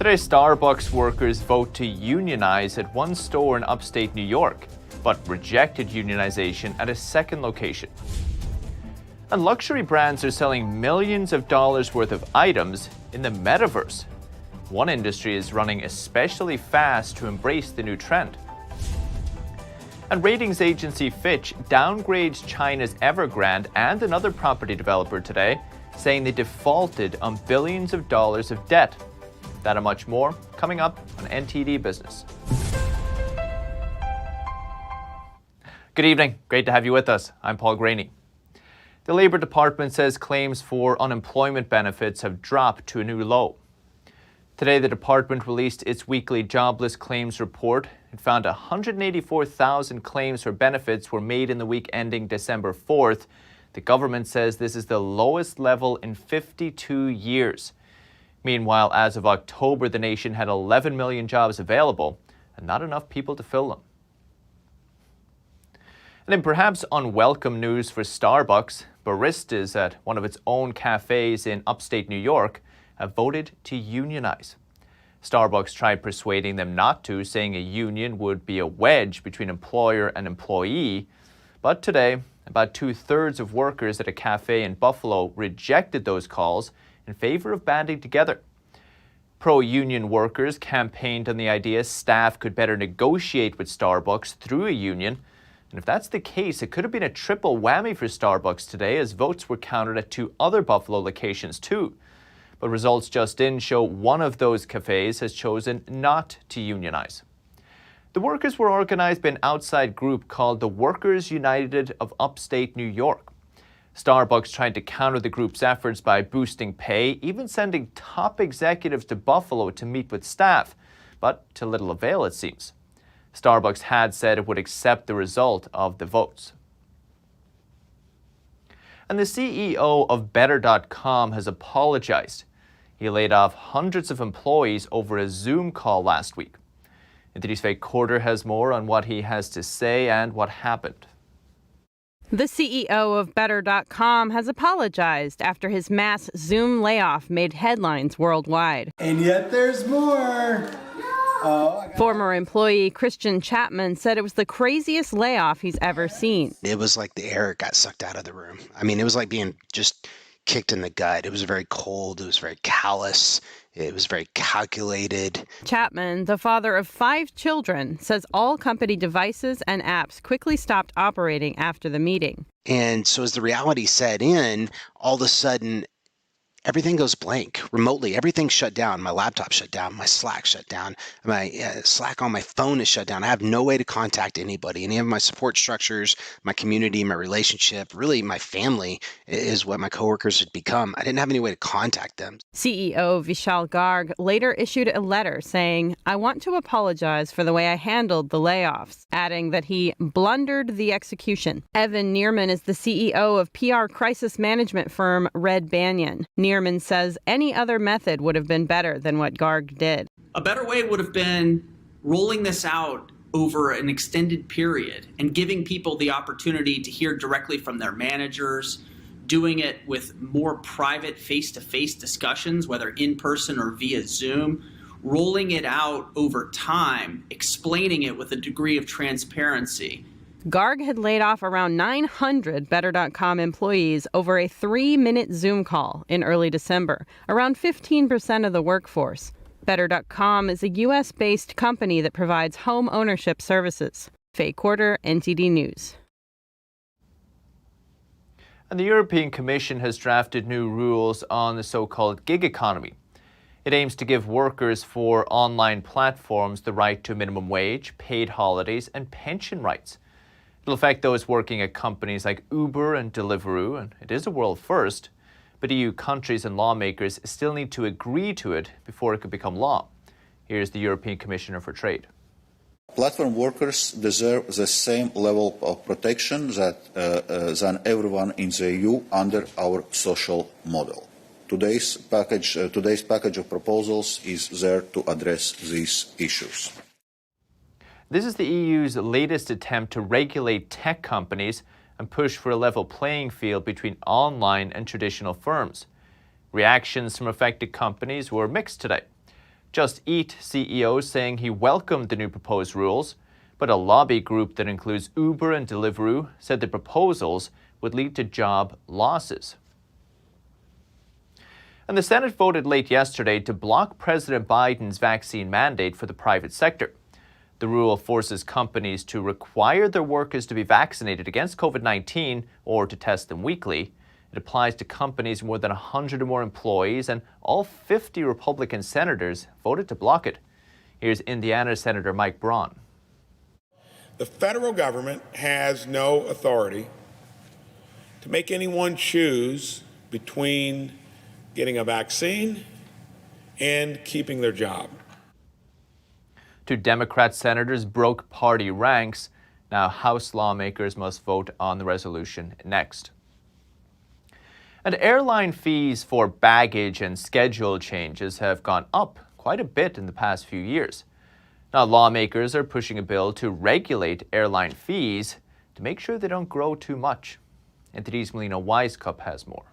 Today, Starbucks workers vote to unionize at one store in upstate New York, but rejected unionization at a second location. And luxury brands are selling millions of dollars worth of items in the Metaverse. One industry is running especially fast to embrace the new trend. And ratings agency Fitch downgrades China's Evergrande and another property developer today, saying they defaulted on billions of dollars of debt. That and much more coming up on NTD Business. Good evening. Great to have you with us. I'm Paul Graney. The Labour Department says claims for unemployment benefits have dropped to a new low. Today, the department released its weekly Jobless Claims report. It found 184,000 claims for benefits were made in the week ending December 4th. The government says this is the lowest level in 52 years. Meanwhile, as of October, the nation had 11 million jobs available and not enough people to fill them. And in perhaps unwelcome news for Starbucks, baristas at one of its own cafes in upstate New York have voted to unionize. Starbucks tried persuading them not to, saying a union would be a wedge between employer and employee. But today, about 2/3 of workers at a cafe in Buffalo rejected those calls in favor of banding together. Pro-union workers campaigned on the idea staff could better negotiate with Starbucks through a union. And if that's the case, it could have been a triple whammy for Starbucks today, as votes were counted at 2 other Buffalo locations too. But results just in show one of those cafes has chosen not to unionize. The workers were organized by an outside group called the Workers United of Upstate New York. Starbucks tried to counter the group's efforts by boosting pay, even sending top executives to Buffalo to meet with staff, but to little avail, it seems. Starbucks had said it would accept the result of the votes. And the CEO of Better.com has apologized. He laid off hundreds of employees over a Zoom call last week. NTD's Faye Corder has more on what he has to say and what happened. The CEO of Better.com has apologized after his mass Zoom layoff made headlines worldwide. And yet there's more. Former employee Christian Chapman said it was the craziest layoff he's ever seen. It was like the air got sucked out of the room. I mean, it was like being just kicked in the gut. It was very cold. It was very callous. It was very calculated. Chapman, the father of 5 children, says all company devices and apps quickly stopped operating after the meeting. And so as the reality set in, all of a sudden, everything goes blank remotely. Everything's shut down. My laptop shut down. My Slack shut down. My Slack on my phone is shut down. I have no way to contact anybody. Any of my support structures, my community, my relationship, really my family is what my coworkers had become. I didn't have any way to contact them. CEO Vishal Garg later issued a letter saying, "I want to apologize for the way I handled the layoffs," adding that he blundered the execution. Evan Neerman is the CEO of PR crisis management firm Red Banyan. Neerman says any other method would have been better than what Garg did. A better way would have been rolling this out over an extended period and giving people the opportunity to hear directly from their managers, doing it with more private face-to-face discussions, whether in person or via Zoom, rolling it out over time, explaining it with a degree of transparency. Garg had laid off around 900 Better.com employees over a 3-minute Zoom call in early December, around 15% of the workforce. Better.com is a U.S.-based company that provides home ownership services. Faye Corder, NTD News. And the European Commission has drafted new rules on the so-called gig economy. It aims to give workers for online platforms the right to minimum wage, paid holidays, and pension rights. It'll affect those working at companies like Uber and Deliveroo, and it is a world first, but EU countries and lawmakers still need to agree to it before it could become law. Here's the European Commissioner for Trade. Platform workers deserve the same level of protection than everyone in the EU under our social model. Today's package of proposals is there to address these issues. This is the EU's latest attempt to regulate tech companies and push for a level playing field between online and traditional firms. Reactions from affected companies were mixed today. Just Eat CEO saying he welcomed the new proposed rules, but a lobby group that includes Uber and Deliveroo said the proposals would lead to job losses. And the Senate voted late yesterday to block President Biden's vaccine mandate for the private sector. The rule forces companies to require their workers to be vaccinated against COVID-19 or to test them weekly. It applies to companies with more than 100 or more employees, and all 50 Republican senators voted to block it. Here's Indiana Senator Mike Braun. The federal government has no authority to make anyone choose between getting a vaccine and keeping their job. Two Democrat senators broke party ranks. Now House lawmakers must vote on the resolution next. And airline fees for baggage and schedule changes have gone up quite a bit in the past few years. Now lawmakers are pushing a bill to regulate airline fees to make sure they don't grow too much. NTD's Melina Wisecup has more.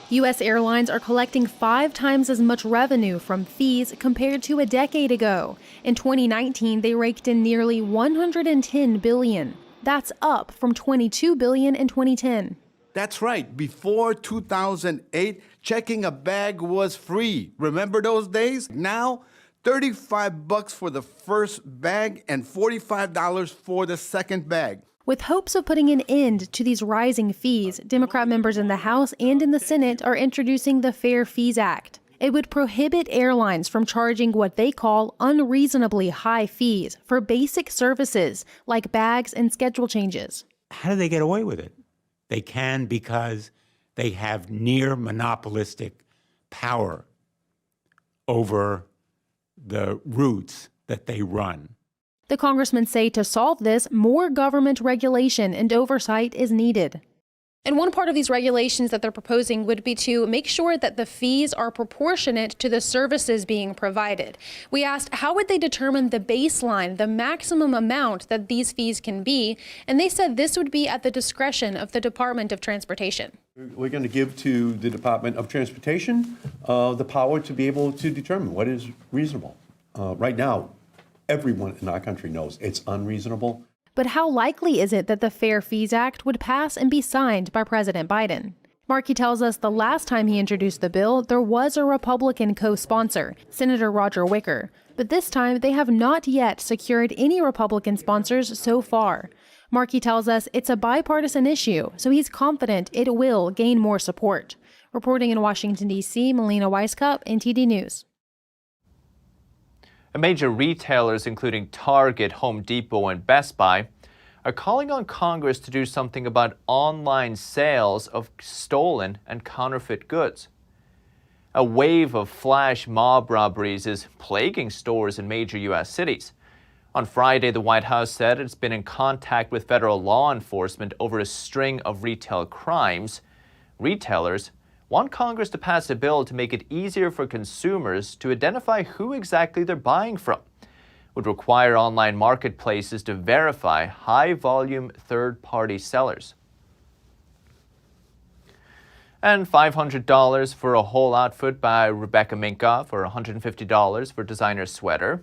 U.S. airlines are collecting 5 times as much revenue from fees compared to a decade ago. In 2019, they raked in nearly $110 billion. That's up from $22 billion in 2010. That's right. Before 2008, checking a bag was free. Remember those days? Now, $35 for the first bag and $45 for the second bag. With hopes of putting an end to these rising fees, Democrat members in the House and in the Senate are introducing the Fair Fees Act. It would prohibit airlines from charging what they call unreasonably high fees for basic services like bags and schedule changes. How do they get away with it? They can because they have near monopolistic power over the routes that they run. The congressmen say to solve this, more government regulation and oversight is needed. And one part of these regulations that they're proposing would be to make sure that the fees are proportionate to the services being provided. We asked, how would they determine the baseline, the maximum amount that these fees can be? And they said this would be at the discretion of the Department of Transportation. We're going to give to the Department of Transportation the power to be able to determine what is reasonable. Right now, everyone in our country knows it's unreasonable. But how likely is it that the Fair Fees Act would pass and be signed by President Biden? Markey tells us the last time he introduced the bill, there was a Republican co-sponsor, Senator Roger Wicker. But this time, they have not yet secured any Republican sponsors so far. Markey tells us it's a bipartisan issue, so he's confident it will gain more support. Reporting in Washington, D.C., Melina Wisecup, NTD News. Major retailers, including Target, Home Depot, and Best Buy, are calling on Congress to do something about online sales of stolen and counterfeit goods. A wave of flash mob robberies is plaguing stores in major U.S. cities. On Friday, the White House said it's been in contact with federal law enforcement over a string of retail crimes. Retailers want Congress to pass a bill to make it easier for consumers to identify who exactly they're buying from. It would require online marketplaces to verify high-volume third-party sellers. And $500 for a whole outfit by Rebecca Minkoff, or $150 for designer sweater.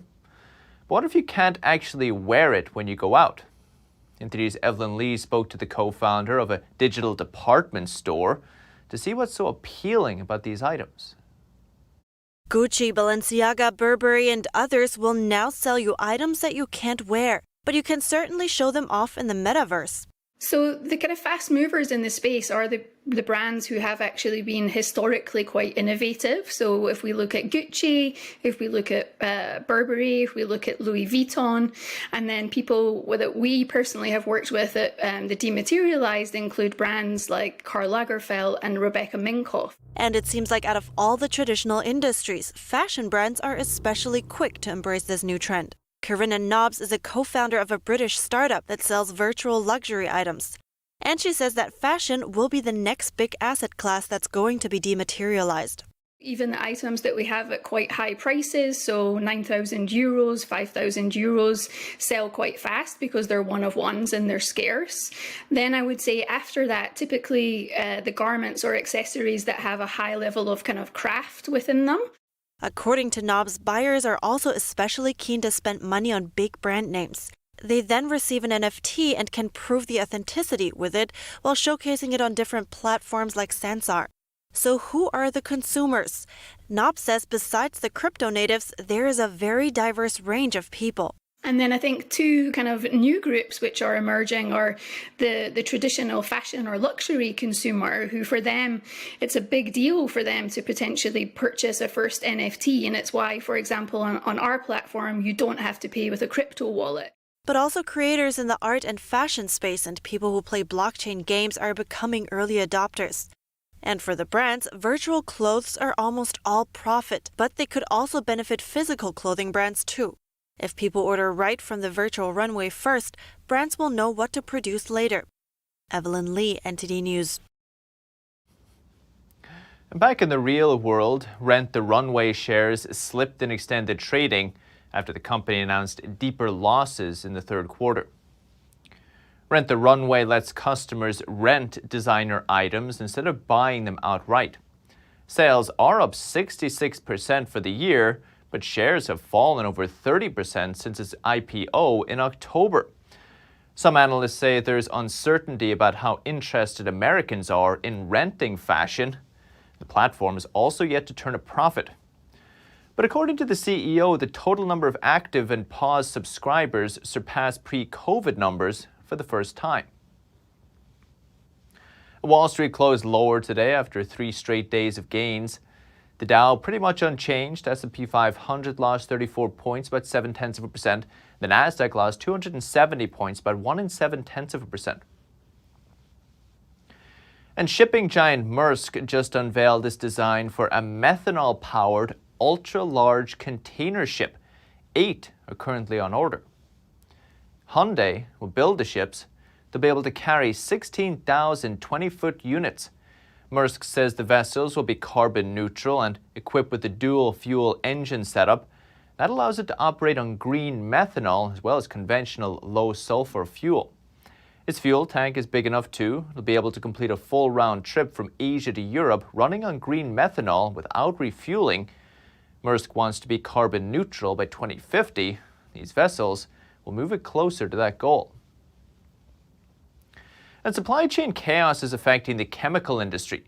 But what if you can't actually wear it when you go out? NTD's Evelyn Lee spoke to the co-founder of a digital department store to see what's so appealing about these items. Gucci, Balenciaga, Burberry, and others will now sell you items that you can't wear, but you can certainly show them off in the Metaverse. So the kind of fast movers in the space are the brands who have actually been historically quite innovative. So if we look at Gucci, if we look at Burberry, if we look at Louis Vuitton, and then people that we personally have worked with at the Dematerialized include brands like Karl Lagerfeld and Rebecca Minkoff. And it seems like out of all the traditional industries, fashion brands are especially quick to embrace this new trend. Corinna Nobbs is a co-founder of a British startup that sells virtual luxury items. And she says that fashion will be the next big asset class that's going to be dematerialized. Even the items that we have at quite high prices, so 9,000 euros, 5,000 euros, sell quite fast because they're one-of-ones and they're scarce. Then I would say after that, typically the garments or accessories that have a high level of kind of craft within them. According to Knobs, buyers are also especially keen to spend money on big brand names. They then receive an NFT and can prove the authenticity with it while showcasing it on different platforms like Sansar. So who are the consumers? Knobs says besides the crypto natives, there is a very diverse range of people. And then I think two kind of new groups which are emerging are the traditional fashion or luxury consumer, who for them, it's a big deal for them to potentially purchase a first NFT. And it's why, for example, on our platform, you don't have to pay with a crypto wallet. But also creators in the art and fashion space and people who play blockchain games are becoming early adopters. And for the brands, virtual clothes are almost all profit, but they could also benefit physical clothing brands too. If people order right from the virtual runway first, brands will know what to produce later. Evelyn Lee, NTD News. Back in the real world, Rent the Runway shares slipped in extended trading after the company announced deeper losses in the third quarter. Rent the Runway lets customers rent designer items instead of buying them outright. Sales are up 66% for the year, but shares have fallen over 30% since its IPO in October. Some analysts say there's uncertainty about how interested Americans are in renting fashion. The platform is also yet to turn a profit. But according to the CEO, the total number of active and paused subscribers surpassed pre-COVID numbers for the first time. Wall Street closed lower today after 3 straight days of gains. The Dow pretty much unchanged. S&P 500 lost 34 points, about 0.7%. The Nasdaq lost 270 points, about 1.7%. And shipping giant Maersk just unveiled its design for a methanol-powered ultra-large container ship. 8 are currently on order. Hyundai will build the ships. They'll be able to carry 16,000 20-foot units. Maersk says the vessels will be carbon neutral and equipped with a dual-fuel engine setup. That allows it to operate on green methanol as well as conventional low-sulfur fuel. Its fuel tank is big enough too. It'll be able to complete a full round trip from Asia to Europe running on green methanol without refueling. Maersk wants to be carbon neutral by 2050. These vessels will move it closer to that goal. And supply chain chaos is affecting the chemical industry.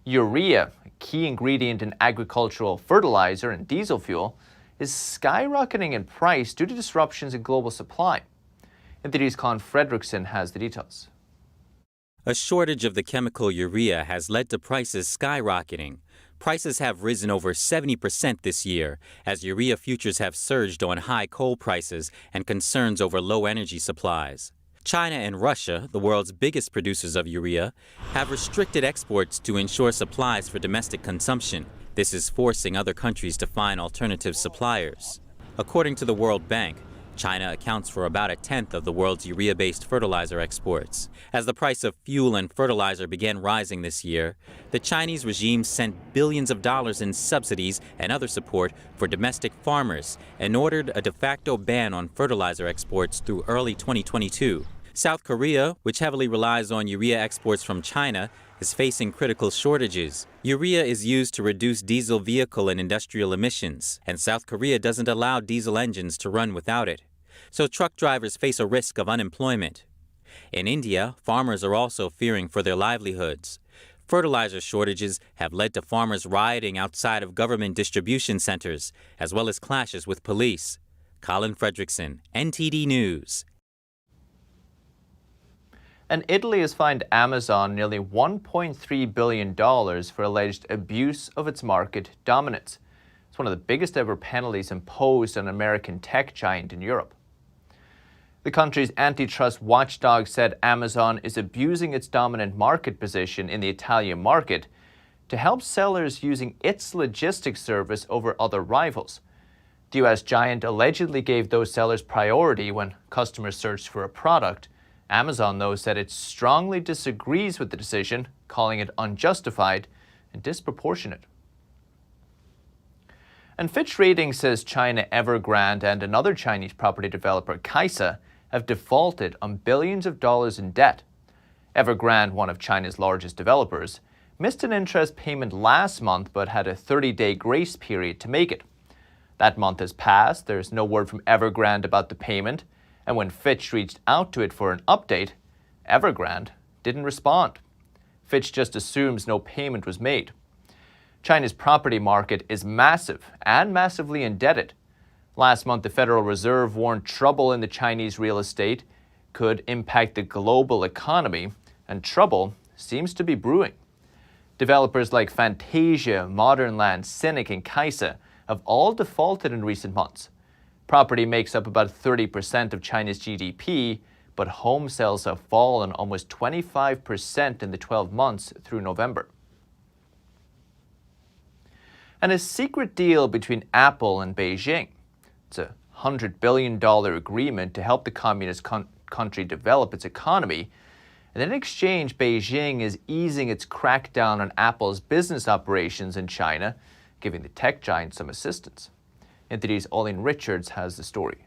Urea, a key ingredient in agricultural fertilizer and diesel fuel, is skyrocketing in price due to disruptions in global supply. NTD's Colin Fredrickson has the details. A shortage of the chemical urea has led to prices skyrocketing. Prices have risen over 70% this year as urea futures have surged on high coal prices and concerns over low energy supplies. China and Russia, the world's biggest producers of urea, have restricted exports to ensure supplies for domestic consumption. This is forcing other countries to find alternative suppliers. According to the World Bank, China accounts for about 1/10 of the world's urea-based fertilizer exports. As the price of fuel and fertilizer began rising this year, the Chinese regime sent billions of dollars in subsidies and other support for domestic farmers and ordered a de facto ban on fertilizer exports through early 2022. South Korea, which heavily relies on urea exports from China, is facing critical shortages. Urea is used to reduce diesel vehicle and industrial emissions, and South Korea doesn't allow diesel engines to run without it. So truck drivers face a risk of unemployment. In India, farmers are also fearing for their livelihoods. Fertilizer shortages have led to farmers rioting outside of government distribution centers, as well as clashes with police. Colin Fredrickson, NTD News. And Italy has fined Amazon nearly $1.3 billion for alleged abuse of its market dominance. It's one of the biggest ever penalties imposed on an American tech giant in Europe. The country's antitrust watchdog said Amazon is abusing its dominant market position in the Italian market to help sellers using its logistics service over other rivals. The U.S. giant allegedly gave those sellers priority when customers searched for a product. Amazon, though, said it strongly disagrees with the decision, calling it unjustified and disproportionate. And Fitch Ratings says China Evergrande and another Chinese property developer, Kaisa, have defaulted on billions of dollars in debt. Evergrande, one of China's largest developers, missed an interest payment last month but had a 30-day grace period to make it. That month has passed, there's no word from Evergrande about the payment, and when Fitch reached out to it for an update, Evergrande didn't respond. Fitch just assumes no payment was made. China's property market is massive and massively indebted. Last month, the Federal Reserve warned trouble in the Chinese real estate could impact the global economy, and trouble seems to be brewing. Developers like Fantasia, Modernland, Cynic, and Kaisa have all defaulted in recent months. Property makes up about 30% of China's GDP, but home sales have fallen almost 25% in the 12 months through November. And a secret deal between Apple and Beijing. It's a $100 billion agreement to help the communist country develop its economy. And in exchange, Beijing is easing its crackdown on Apple's business operations in China, giving the tech giant some assistance. NTD's Olin Richards has the story.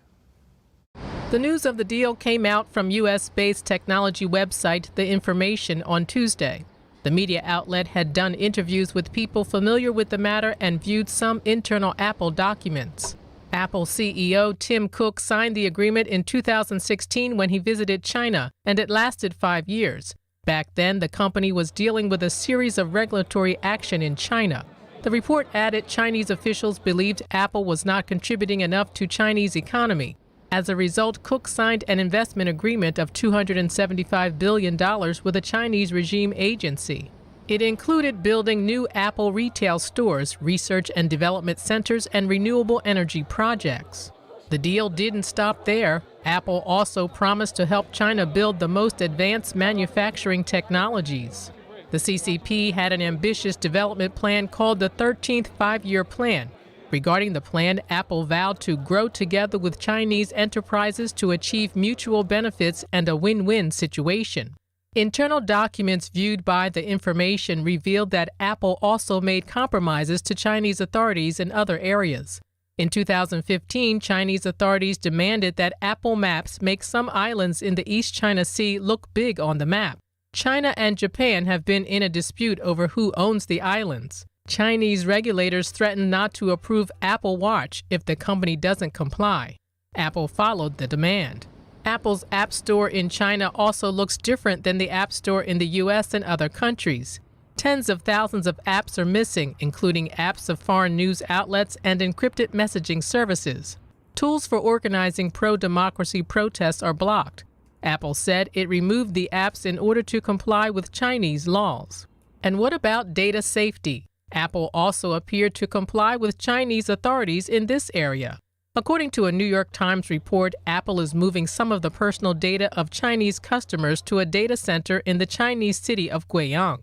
The news of the deal came out from U.S.-based technology website The Information on Tuesday. The media outlet had done interviews with people familiar with the matter and viewed some internal Apple documents. Apple CEO Tim Cook signed the agreement in 2016 when he visited China, and it lasted 5 years. Back then, the company was dealing with a series of regulatory action in China. The report added Chinese officials believed Apple was not contributing enough to Chinese economy. As a result, Cook signed an investment agreement of $275 billion with a Chinese regime agency. It included building new Apple retail stores, research and development centers, and renewable energy projects. The deal didn't stop there. Apple also promised to help China build the most advanced manufacturing technologies. The CCP had an ambitious development plan called the 13th Five-Year Plan. Regarding the plan, Apple vowed to grow together with Chinese enterprises to achieve mutual benefits and a win-win situation. Internal documents viewed by The Information revealed that Apple also made compromises to Chinese authorities in other areas. In 2015, Chinese authorities demanded that Apple Maps make some islands in the East China Sea look big on the map. China and Japan have been in a dispute over who owns the islands. Chinese regulators threatened not to approve Apple Watch if the company doesn't comply. Apple followed the demand. Apple's App Store in China also looks different than the App Store in the U.S. and other countries. Tens of thousands of apps are missing, including apps of foreign news outlets and encrypted messaging services. Tools for organizing pro-democracy protests are blocked. Apple said it removed the apps in order to comply with Chinese laws. And what about data safety? Apple also appeared to comply with Chinese authorities in this area. According to a New York Times report, Apple is moving some of the personal data of Chinese customers to a data center in the Chinese city of Guiyang.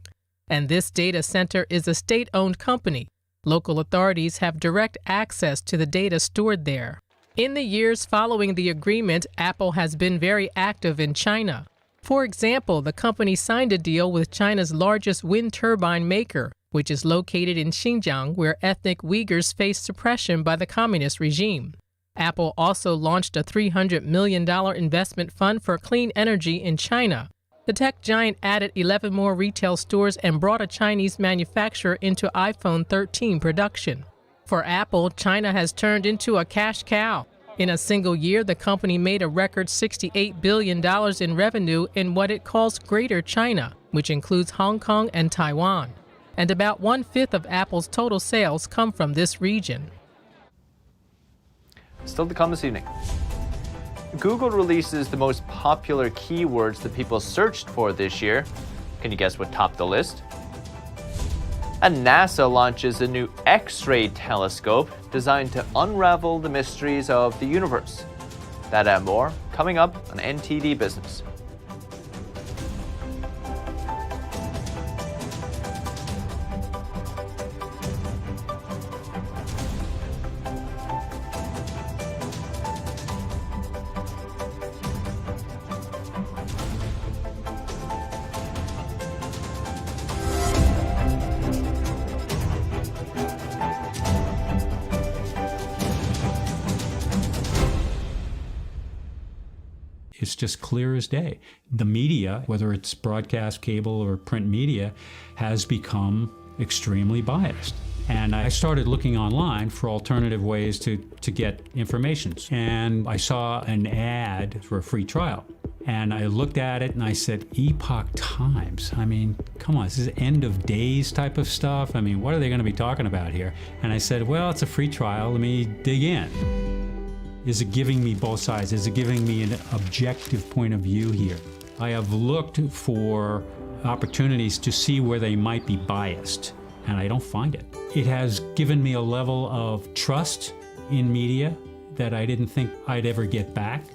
And this data center is a state-owned company. Local authorities have direct access to the data stored there. In the years following the agreement, Apple has been very active in China. For example, the company signed a deal with China's largest wind turbine maker, which is located in Xinjiang, where ethnic Uyghurs face suppression by the communist regime. Apple also launched a $300 million investment fund for clean energy in China. The tech giant added 11 more retail stores and brought a Chinese manufacturer into iPhone 13 production. For Apple, China has turned into a cash cow. In a single year, the company made a record $68 billion in revenue in what it calls Greater China, which includes Hong Kong and Taiwan. And about 1/5 of Apple's total sales come from this region. Still to come this evening. Google releases the most popular keywords that people searched for this year. Can you guess what topped the list? And NASA launches a new X-ray telescope designed to unravel the mysteries of the universe. That and more coming up on NTD Business. It's just clear as day. The media, whether it's broadcast, cable, or print media, has become extremely biased. And I started looking online for alternative ways to get information. And I saw an ad for a free trial. And I looked at it and I said, Epoch Times. I mean, come on, this is end of days type of stuff. I mean, what are they going to be talking about here? And I said, well, it's a free trial. Let me dig in. Is it giving me both sides? Is it giving me an objective point of view here? I have looked for opportunities to see where they might be biased, and I don't find it. It has given me a level of trust in media that I didn't think I'd ever get back.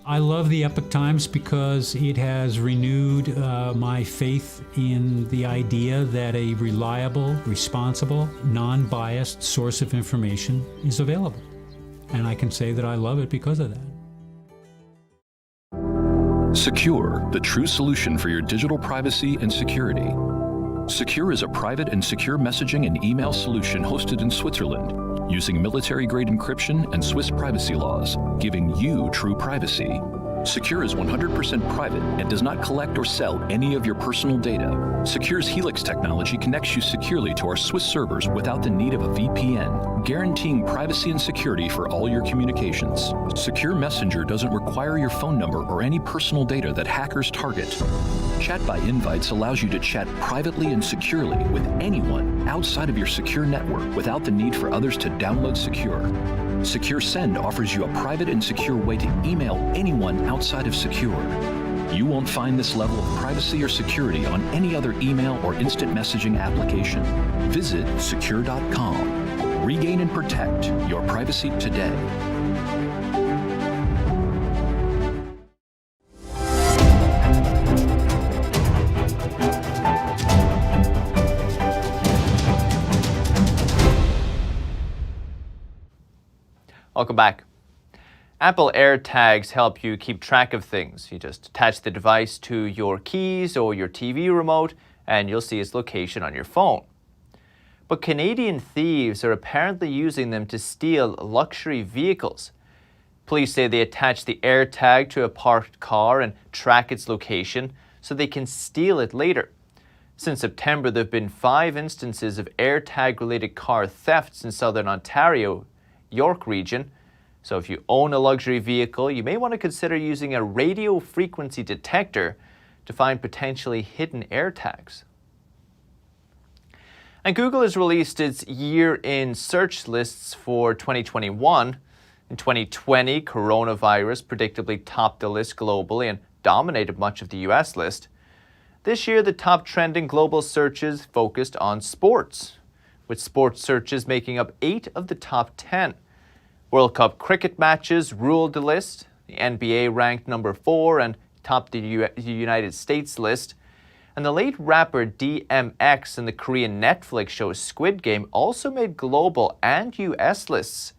I love the Epoch Times because it has renewed my faith in the idea that a reliable, responsible, non-biased source of information is available. And I can say that I love it because of that. Secure, the true solution for your digital privacy and security. Secure is a private and secure messaging and email solution hosted in Switzerland, using military-grade encryption and Swiss privacy laws, giving you true privacy. Secure is 100% private and does not collect or sell any of your personal data. Secure's Helix technology connects you securely to our Swiss servers without the need of a VPN, guaranteeing privacy and security for all your communications. Secure Messenger doesn't require your phone number or any personal data that hackers target. Chat by Invites allows you to chat privately and securely with anyone outside of your secure network without the need for others to download Secure. Secure Send offers you a private and secure way to email anyone outside of Secure. You won't find this level of privacy or security on any other email or instant messaging application. Visit secure.com. Regain and protect your privacy today. Welcome back. Apple Airtags help you keep track of things. You just attach the device to your keys or your TV remote, and you'll see its location on your phone. But Canadian thieves are apparently using them to steal luxury vehicles. Police say they attach the AirTag to a parked car and track its location so they can steal it later. Since September, there have been 5 instances of AirTag-related car thefts in southern Ontario, York region. So if you own a luxury vehicle, you may want to consider using a radio frequency detector to find potentially hidden AirTags. And Google has released its year-in search lists for 2021. In 2020, coronavirus predictably topped the list globally and dominated much of the US list. This year, the top trending global searches focused on sports, with sports searches making up 8 of the top 10. World Cup cricket matches ruled the list. The NBA ranked number 4 and topped the United States list. And the late rapper DMX and the Korean Netflix show Squid Game also made global and US lists.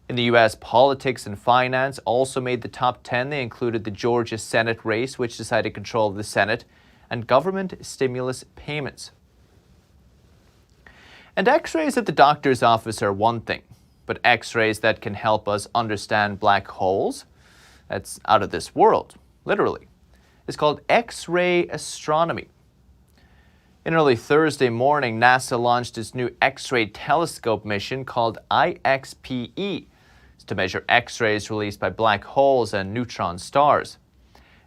In the US, politics and finance also made the top 10. They included the Georgia Senate race, which decided control of the Senate, and government stimulus payments. And x-rays at the doctor's office are one thing, but x-rays that can help us understand black holes, that's out of this world, literally. It's called X-ray astronomy. In early Thursday morning, NASA launched its new X-ray telescope mission called IXPE. It's to measure X-rays released by black holes and neutron stars.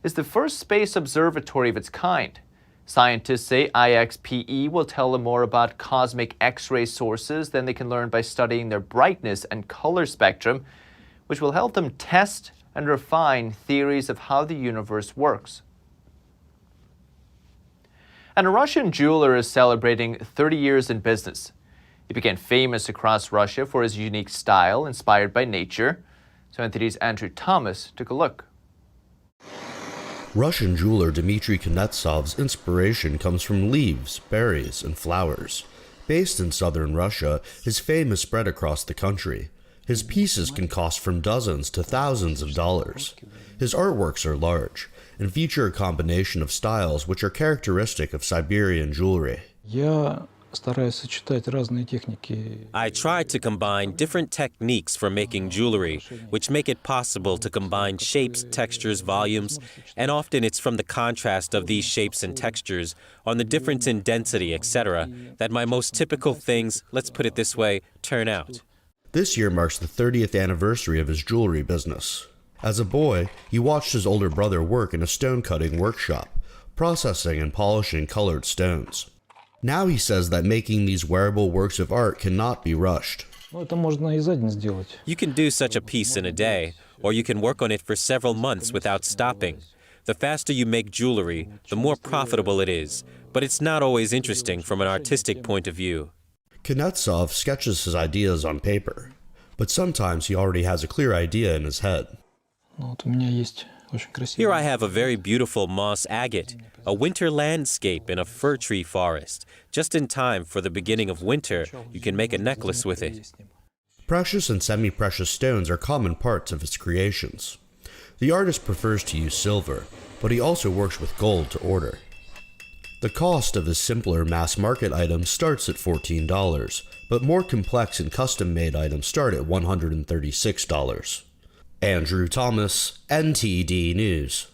It's the first space observatory of its kind. Scientists say IXPE will tell them more about cosmic X-ray sources than they can learn by studying their brightness and color spectrum, which will help them test and refine theories of how the universe works. And a Russian jeweler is celebrating 30 years in business. He became famous across Russia for his unique style inspired by nature. So NTD's Andrew Thomas took a look. Russian jeweler Dmitry Kuznetsov's inspiration comes from leaves, berries, and flowers. Based in southern Russia, his fame has spread across the country. His pieces can cost from dozens to thousands of dollars. His artworks are large and feature a combination of styles which are characteristic of Siberian jewelry. I try to combine different techniques for making jewelry, which make it possible to combine shapes, textures, volumes, and often it's from the contrast of these shapes and textures, on the difference in density, etc., that my most typical things, let's put it this way, turn out. This year marks the 30th anniversary of his jewelry business. As a boy, he watched his older brother work in a stone-cutting workshop, processing and polishing colored stones. Now he says that making these wearable works of art cannot be rushed. You can do such a piece in a day, or you can work on it for several months without stopping. The faster you make jewelry, the more profitable it is, but it's not always interesting from an artistic point of view. Kuznetsov sketches his ideas on paper, but sometimes he already has a clear idea in his head. Here I have a very beautiful moss agate, a winter landscape in a fir tree forest. Just in time for the beginning of winter, you can make a necklace with it. Precious and semi-precious stones are common parts of his creations. The artist prefers to use silver, but he also works with gold to order. The cost of his simpler mass-market items starts at $14, but more complex and custom-made items start at $136. Andrew Thomas, NTD News.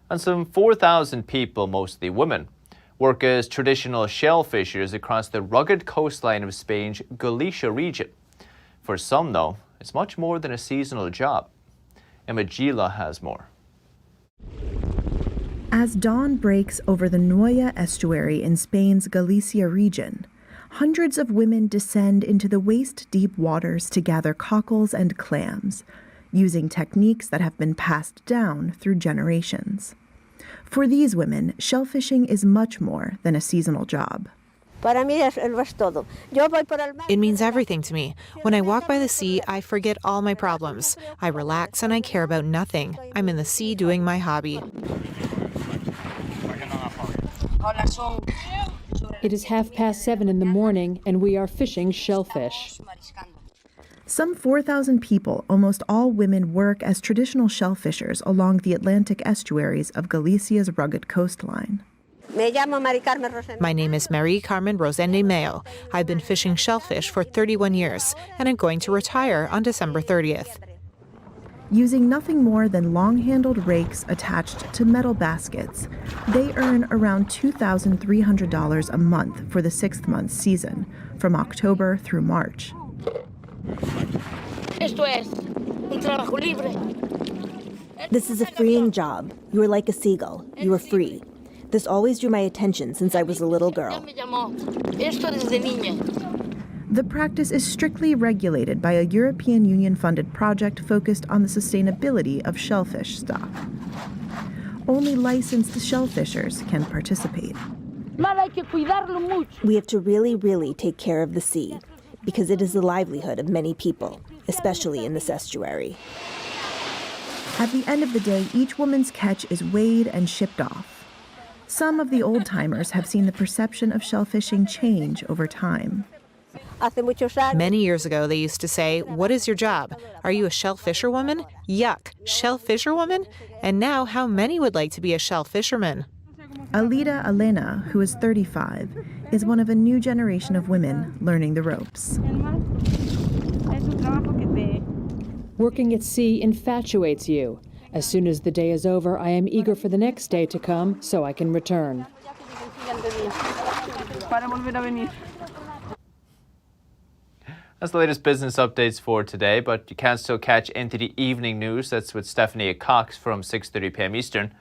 And some 4,000 people, mostly women, work as traditional shellfishers across the rugged coastline of Spain's Galicia region. For some, though, it's much more than a seasonal job. Emma Gila has more. As dawn breaks over the Noya estuary in Spain's Galicia region, hundreds of women descend into the waist-deep waters to gather cockles and clams, using techniques that have been passed down through generations. For these women, shellfishing is much more than a seasonal job. It means everything to me. When I walk by the sea, I forget all my problems. I relax and I care about nothing. I'm in the sea doing my hobby. It is 7:30 in the morning, and we are fishing shellfish. Some 4,000 people, almost all women, work as traditional shellfishers along the Atlantic estuaries of Galicia's rugged coastline. My name is Marie Carmen Rosende Mayo. I've been fishing shellfish for 31 years, and I'm going to retire on December 30th. Using nothing more than long-handled rakes attached to metal baskets, they earn around $2,300 a month for the 6-month season, from October through March. This is a freeing job. You are like a seagull. You are free. This always drew my attention since I was a little girl. The practice is strictly regulated by a European Union-funded project focused on the sustainability of shellfish stock. Only licensed shellfishers can participate. We have to really take care of the sea, because it is the livelihood of many people, especially in this estuary. At the end of the day, each woman's catch is weighed and shipped off. Some of the old-timers have seen the perception of shellfishing change over time. Many years ago, they used to say, "What is your job? Are you a shellfisherwoman? Yuck, shellfisherwoman?" And now, how many would like to be a shellfisherman? Alida Elena, who is 35, is one of a new generation of women learning the ropes. Working at sea infatuates you. As soon as the day is over, I am eager for the next day to come so I can return. That's the latest business updates for today, but you can still catch NTD Evening News. That's with Stephanie Cox from 6:30 p.m. Eastern.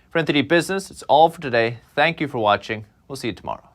For NTD Business, it's all for today. Thank you for watching. We'll see you tomorrow.